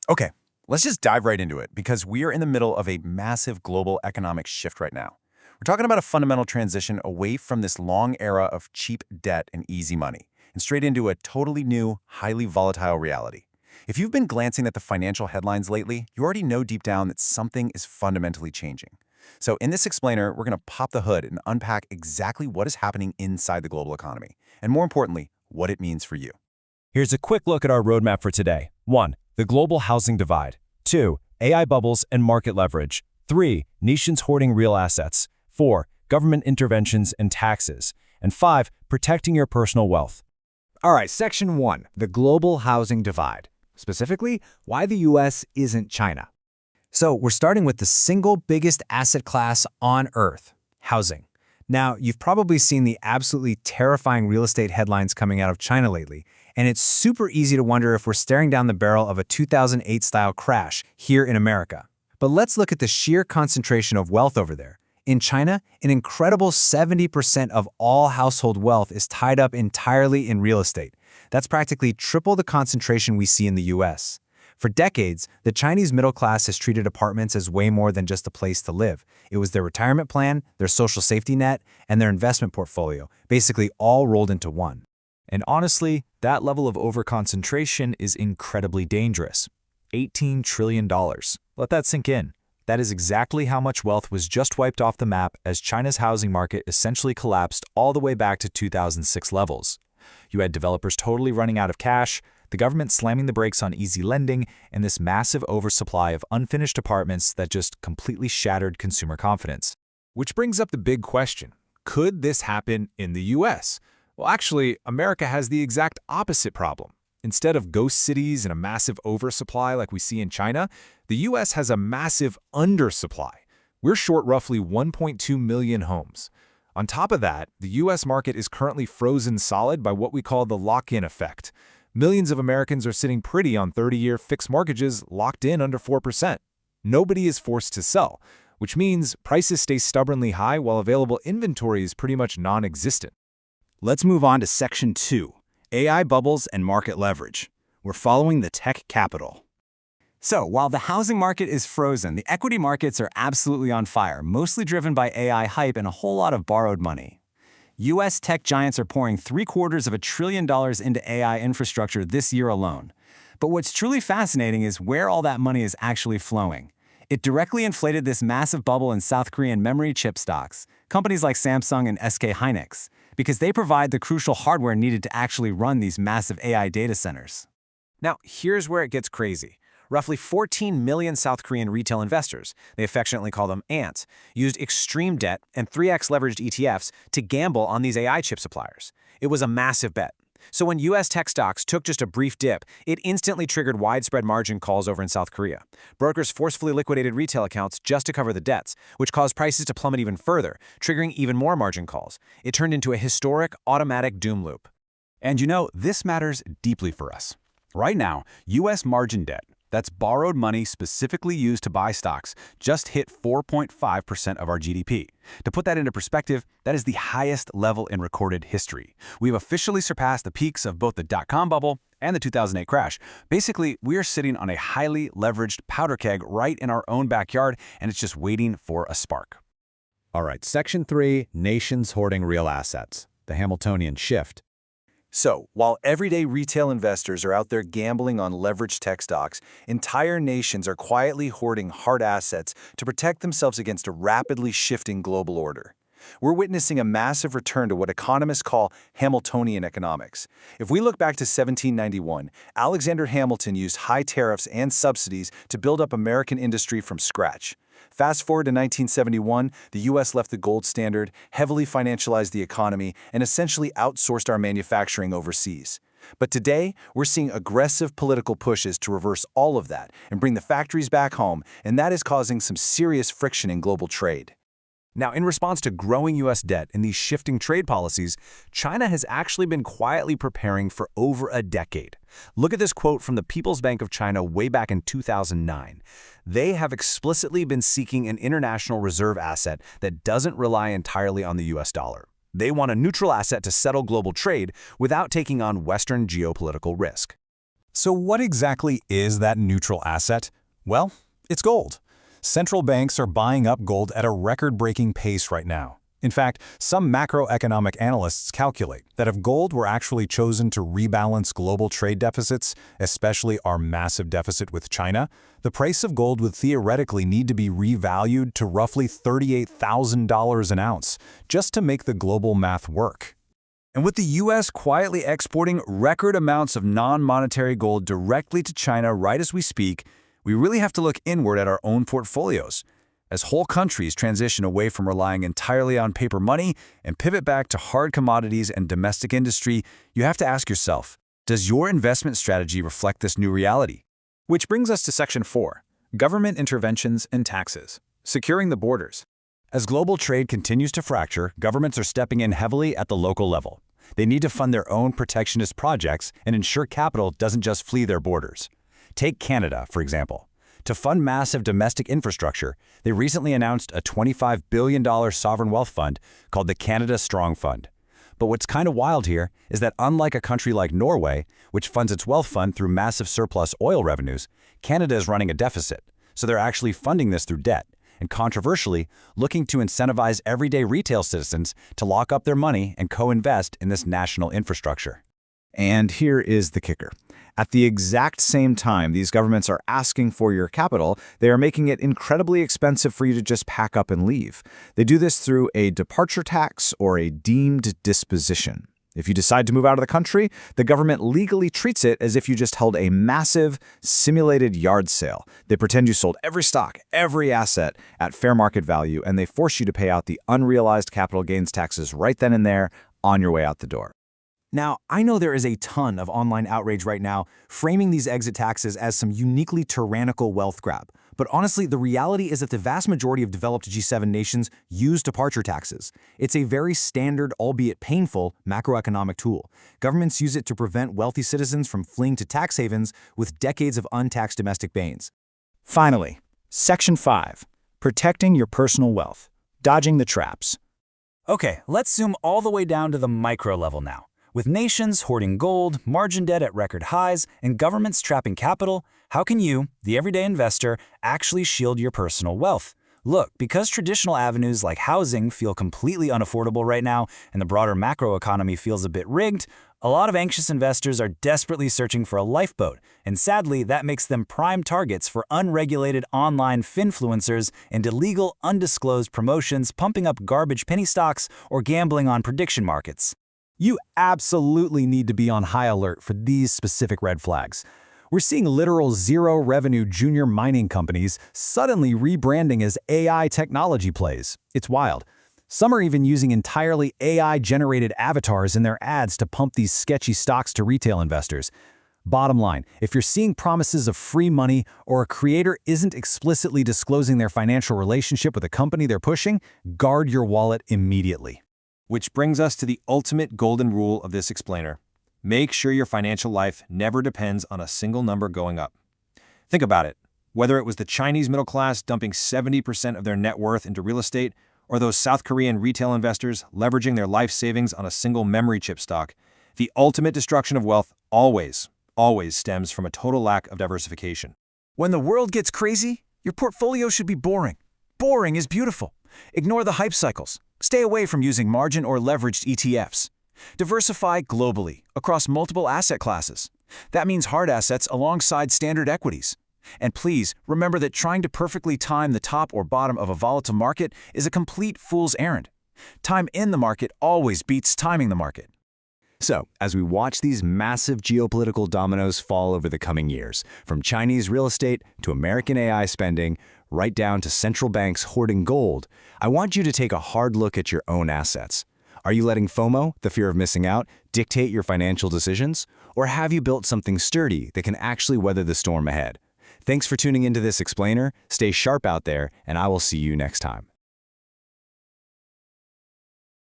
Okay, let's just dive right into it because we are in the middle of a massive global economic shift right now. We're talking about a fundamental transition away from this long era of cheap debt and easy money and straight into a totally new, highly volatile reality. If you've been glancing at the financial headlines lately, you already know deep down that something is fundamentally changing. So in this explainer, we're going to pop the hood and unpack exactly what is happening inside the global economy, and more importantly, what it means for you. Here's a quick look at our roadmap for today. 1. The global housing divide. 2. AI bubbles and market leverage. 3. Nations hoarding real assets. 4. Government interventions and taxes. And 5. Protecting your personal wealth. All right, Section 1, the global housing divide. Specifically, why the U.S. isn't China. So we're starting with the single biggest asset class on Earth, housing. Now, you've probably seen the absolutely terrifying real estate headlines coming out of China lately, and it's super easy to wonder if we're staring down the barrel of a 2008-style crash here in America. But let's look at the sheer concentration of wealth over there. In China, an incredible 70% of all household wealth is tied up entirely in real estate. That's practically triple the concentration we see in the U.S. For decades, the Chinese middle class has treated apartments as way more than just a place to live. It was their retirement plan, their social safety net, and their investment portfolio, basically all rolled into one. And honestly, that level of overconcentration is incredibly dangerous. $18 trillion. Let that sink in. That is exactly how much wealth was just wiped off the map as China's housing market essentially collapsed all the way back to 2006 levels. You had developers totally running out of cash, the government slamming the brakes on easy lending, and this massive oversupply of unfinished apartments that just completely shattered consumer confidence. Which brings up the big question. Could this happen in the U.S.? Well, actually, America has the exact opposite problem. Instead of ghost cities and a massive oversupply like we see in China, the U.S. has a massive undersupply. We're short roughly 1.2 million homes. On top of that, the U.S. market is currently frozen solid by what we call the lock-in effect. Millions of Americans are sitting pretty on 30-year fixed mortgages locked in under 4%. Nobody is forced to sell, which means prices stay stubbornly high while available inventory is pretty much non-existent. Let's move on to Section 2, AI bubbles and market leverage. We're following the tech capital. So, while the housing market is frozen, the equity markets are absolutely on fire, mostly driven by AI hype and a whole lot of borrowed money. U.S. tech giants are pouring $750 billion into AI infrastructure this year alone. But what's truly fascinating is where all that money is actually flowing. It directly inflated this massive bubble in South Korean memory chip stocks, companies like Samsung and SK Hynix, because they provide the crucial hardware needed to actually run these massive AI data centers. Now, here's where it gets crazy. Roughly 14 million South Korean retail investors, they affectionately call them ants, used extreme debt and 3x leveraged ETFs to gamble on these AI chip suppliers. It was a massive bet. So when U.S. tech stocks took just a brief dip, it instantly triggered widespread margin calls over in South Korea. Brokers forcefully liquidated retail accounts just to cover the debts, which caused prices to plummet even further, triggering even more margin calls. It turned into a historic, automatic doom loop. And you know, this matters deeply for us. Right now, U.S. margin debt, that's borrowed money specifically used to buy stocks, just hit 4.5% of our GDP. To put that into perspective, that is the highest level in recorded history. We've officially surpassed the peaks of both the dot-com bubble and the 2008 crash. Basically, we're sitting on a highly leveraged powder keg right in our own backyard, and it's just waiting for a spark. All right, Section 3, nations hoarding real assets. The Hamiltonian shift. So, while everyday retail investors are out there gambling on leveraged tech stocks, entire nations are quietly hoarding hard assets to protect themselves against a rapidly shifting global order. We're witnessing a massive return to what economists call Hamiltonian economics. If we look back to 1791, Alexander Hamilton used high tariffs and subsidies to build up American industry from scratch. Fast forward to 1971, the U.S. left the gold standard, heavily financialized the economy, and essentially outsourced our manufacturing overseas. But today, we're seeing aggressive political pushes to reverse all of that and bring the factories back home, and that is causing some serious friction in global trade. Now, in response to growing U.S. debt and these shifting trade policies, China has actually been quietly preparing for over a decade. Look at this quote from the People's Bank of China way back in 2009. They have explicitly been seeking an international reserve asset that doesn't rely entirely on the U.S. dollar. They want a neutral asset to settle global trade without taking on Western geopolitical risk. So what exactly is that neutral asset? Well, it's gold. Central banks are buying up gold at a record-breaking pace right now. In fact, some macroeconomic analysts calculate that if gold were actually chosen to rebalance global trade deficits, especially our massive deficit with China, the price of gold would theoretically need to be revalued to roughly $38,000 an ounce, just to make the global math work. And with the U.S. quietly exporting record amounts of non-monetary gold directly to China right as we speak, we really have to look inward at our own portfolios. As whole countries transition away from relying entirely on paper money and pivot back to hard commodities and domestic industry, you have to ask yourself, does your investment strategy reflect this new reality? Which brings us to Section 4, Government Interventions and Taxes, Securing the Borders. As global trade continues to fracture, governments are stepping in heavily at the local level. They need to fund their own protectionist projects and ensure capital doesn't just flee their borders. Take Canada, for example. To fund massive domestic infrastructure, they recently announced a $25 billion sovereign wealth fund called the Canada Strong Fund. But what's kind of wild here is that unlike a country like Norway, which funds its wealth fund through massive surplus oil revenues, Canada is running a deficit, so they're actually funding this through debt, and controversially, looking to incentivize everyday retail citizens to lock up their money and co-invest in this national infrastructure. And here is the kicker. At the exact same time these governments are asking for your capital, they are making it incredibly expensive for you to just pack up and leave. They do this through a departure tax or a deemed disposition. If you decide to move out of the country, the government legally treats it as if you just held a massive, simulated yard sale. They pretend you sold every stock, every asset at fair market value, and they force you to pay out the unrealized capital gains taxes right then and there on your way out the door. Now, I know there is a ton of online outrage right now framing these exit taxes as some uniquely tyrannical wealth grab. But honestly, the reality is that the vast majority of developed G7 nations use departure taxes. It's a very standard, albeit painful, macroeconomic tool. Governments use it to prevent wealthy citizens from fleeing to tax havens with decades of untaxed domestic gains. Finally, Section 5, Protecting your personal wealth, Dodging the traps. Okay, let's zoom all the way down to the micro level now. With nations hoarding gold, margin debt at record highs, and governments trapping capital, how can you, the everyday investor, actually shield your personal wealth? Look, because traditional avenues like housing feel completely unaffordable right now and the broader macroeconomy feels a bit rigged, a lot of anxious investors are desperately searching for a lifeboat, and sadly, that makes them prime targets for unregulated online finfluencers and illegal, undisclosed promotions pumping up garbage penny stocks or gambling on prediction markets. You absolutely need to be on high alert for these specific red flags. We're seeing literal zero-revenue junior mining companies suddenly rebranding as AI technology plays. It's wild. Some are even using entirely AI-generated avatars in their ads to pump these sketchy stocks to retail investors. Bottom line, if you're seeing promises of free money or a creator isn't explicitly disclosing their financial relationship with a company they're pushing, guard your wallet immediately. Which brings us to the ultimate golden rule of this explainer. Make sure your financial life never depends on a single number going up. Think about it. Whether it was the Chinese middle class dumping 70% of their net worth into real estate, or those South Korean retail investors leveraging their life savings on a single memory chip stock, the ultimate destruction of wealth always stems from a total lack of diversification. When the world gets crazy, your portfolio should be boring. Boring is beautiful. Ignore the hype cycles. Stay away from using margin or leveraged ETFs. Diversify globally across multiple asset classes. That means hard assets alongside standard equities. And please, remember that trying to perfectly time the top or bottom of a volatile market is a complete fool's errand. Time in the market always beats timing the market. So, as we watch these massive geopolitical dominoes fall over the coming years, from Chinese real estate to American AI spending, right down to central banks hoarding gold, I want you to take a hard look at your own assets. Are you letting FOMO, the fear of missing out, dictate your financial decisions? Or have you built something sturdy that can actually weather the storm ahead? Thanks for tuning into this explainer. Stay sharp out there, and I will see you next time.